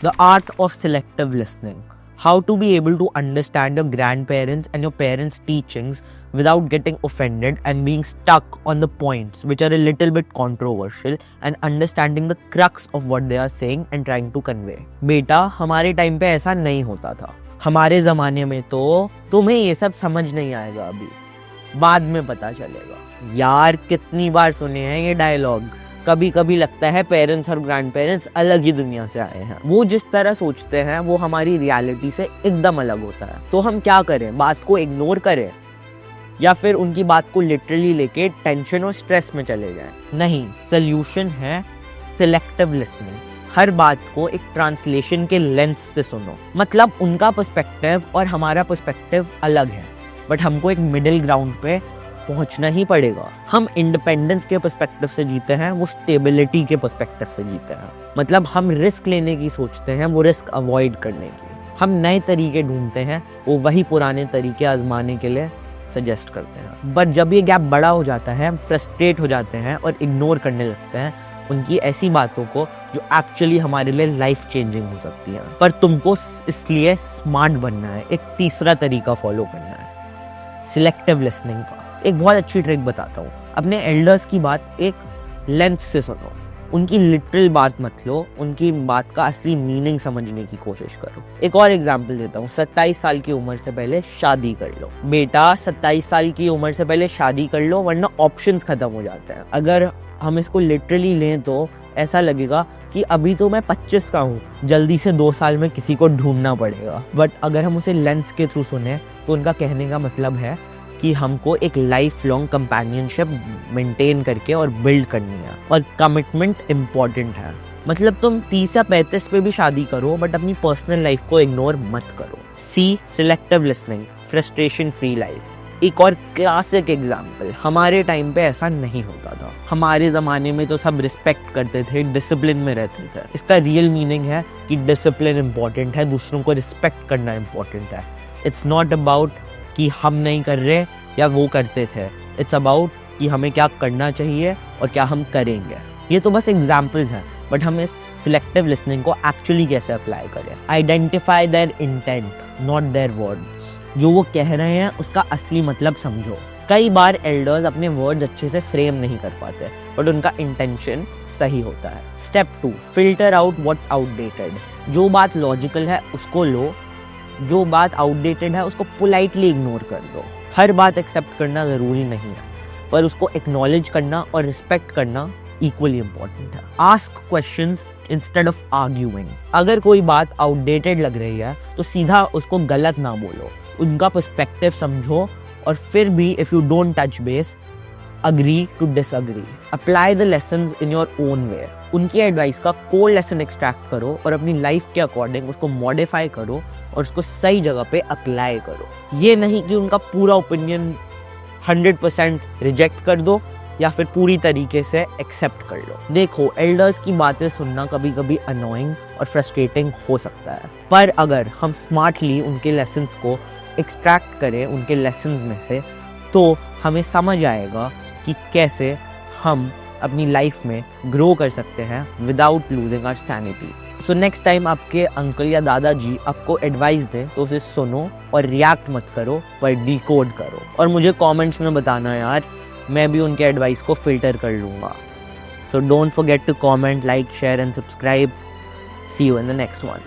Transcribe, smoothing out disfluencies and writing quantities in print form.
The art of selective listening. How to be able to understand your grandparents and your parents' teachings without getting offended and being stuck on the points which are a little bit controversial and understanding the crux of what they are saying and trying to convey. बेटा, हमारे time पे ऐसा नहीं होता था. हमारे ज़माने में तो तुम्हें ये सब समझ नहीं आएगा अभी, बाद में पता चलेगा. यार कितनी बार सुने हैं ये डायलॉग्स. कभी कभी लगता है पेरेंट्स और ग्रैंड पेरेंट्स अलग ही दुनिया से आए हैं. वो जिस तरह सोचते हैं वो हमारी रियलिटी से एकदम अलग होता है. तो हम क्या करें? बात को इग्नोर करें या फिर उनकी बात को लिटरली लेके टेंशन और स्ट्रेस में चले जाएं? नहीं, सोल्यूशन है सिलेक्टिव लिसनिंग. हर बात को एक ट्रांसलेशन के लेंस से सुनो. मतलब उनका पर्सपेक्टिव और हमारा पर्सपेक्टिव अलग है, बट हमको एक मिडिल ग्राउंड पे पहुंचना ही पड़ेगा. हम इंडिपेंडेंस के पर्सपेक्टिव से जीते हैं, वो स्टेबिलिटी के पर्सपेक्टिव से जीते हैं. मतलब हम रिस्क लेने की सोचते हैं, वो रिस्क अवॉइड करने की. हम नए तरीके ढूंढते हैं, वो वही पुराने तरीके आजमाने के लिए सजेस्ट करते हैं. बट जब ये गैप बड़ा हो जाता है, हम फ्रस्ट्रेट हो जाते हैं और इग्नोर करने लगते हैं उनकी ऐसी बातों को जो एक्चुअली हमारे लिए लाइफ चेंजिंग हो सकती है. पर तुमको इसलिए स्मार्ट बनना है. एक तीसरा तरीका फॉलो करना है, सिलेक्टिव लिसनिंग का. एक बहुत अच्छी ट्रिक बताता हूँ. अपने एल्डर्स की बात एक लेंथ से सुनो. उनकी लिटरल बात मत लो, उनकी बात का असली मीनिंग समझने की कोशिश करो. एक और एग्जांपल देता हूँ. 27 साल की उम्र से पहले शादी कर लो. बेटा, 27 साल की उम्र से पहले शादी कर लो, वरना ऑप्शंस खत्म हो जाते हैं. अगर हम इसको लिटरली लें तो ऐसा लगेगा कि अभी तो मैं 25 का हूँ, जल्दी से 2 साल में किसी को ढूंढना पड़ेगा. बट अगर हम उसे लेंस के थ्रू सुने तो उनका कहने का मतलब है कि हमको एक लाइफ लॉन्ग कंपेनियनशिप मेंटेन करके और बिल्ड करनी है, और कमिटमेंट इम्पॉर्टेंट है. मतलब तुम 30 या 35 पे भी शादी करो, बट अपनी पर्सनल लाइफ को इग्नोर मत करो. See, selective listening, frustration free life. एक और क्लासिक एग्जाम्पल. हमारे टाइम पे ऐसा नहीं होता था. हमारे ज़माने में तो सब रिस्पेक्ट करते थे, डिसिप्लिन में रहते थे. इसका रियल मीनिंग है कि डिसिप्लिन इम्पॉर्टेंट है, दूसरों को रिस्पेक्ट करना इम्पॉर्टेंट है. इट्स नॉट अबाउट कि हम नहीं कर रहे या वो करते थे. इट्स अबाउट कि हमें क्या करना चाहिए और क्या हम करेंगे. ये तो बस एग्जाम्पल्स हैं, बट हम इस सिलेक्टिव लिसनिंग को एक्चुअली कैसे अप्लाई करें? Identify there intent, not their words. जो वो कह रहे हैं उसका असली मतलब समझो. कई बार एल्डर्स अपने वर्ड्स अच्छे से फ्रेम नहीं कर पाते, बट उनका इंटेंशन सही होता है. Step 2, filter out what's outdated. जो बात लॉजिकल है उसको लो, जो बात आउटडेटेड है उसको पोलाइटली इग्नोर कर दो. हर बात एक्सेप्ट करना ज़रूरी नहीं है, पर उसको एक्नॉलेज करना और रिस्पेक्ट करना इक्वली इम्पॉर्टेंट है. Ask questions instead of arguing. अगर कोई बात आउटडेटेड लग रही है तो सीधा उसको गलत ना बोलो, उनका पर्सपेक्टिव समझो, और फिर भी if you don't touch base, agree to disagree. Apply the lessons in your own way. उनकी एडवाइस का कोर लेसन एक्सट्रैक्ट करो और अपनी लाइफ के अकॉर्डिंग उसको मॉडिफाई करो और उसको सही जगह पे अप्लाई करो. ये नहीं कि उनका पूरा ओपिनियन 100% रिजेक्ट कर दो या फिर पूरी तरीके से एक्सेप्ट कर लो. देखो, एल्डर्स की बातें सुनना कभी कभी अनोइंग और फ्रस्ट्रेटिंग हो सकता है, पर अगर हम स्मार्टली उनके लेसन्स को एक्सट्रैक्ट करें उनके लेसन्स में से, तो हमें समझ आएगा कि कैसे हम अपनी लाइफ में ग्रो कर सकते हैं without losing our sanity. So next time आपके अंकल या दादाजी आपको एडवाइस दें तो उसे सुनो और रिएक्ट मत करो, पर डिकोड करो. और मुझे कमेंट्स में बताना यार, मैं भी उनके एडवाइस को फिल्टर कर लूँगा. So don't forget to comment, like, share and subscribe. See you in the next one.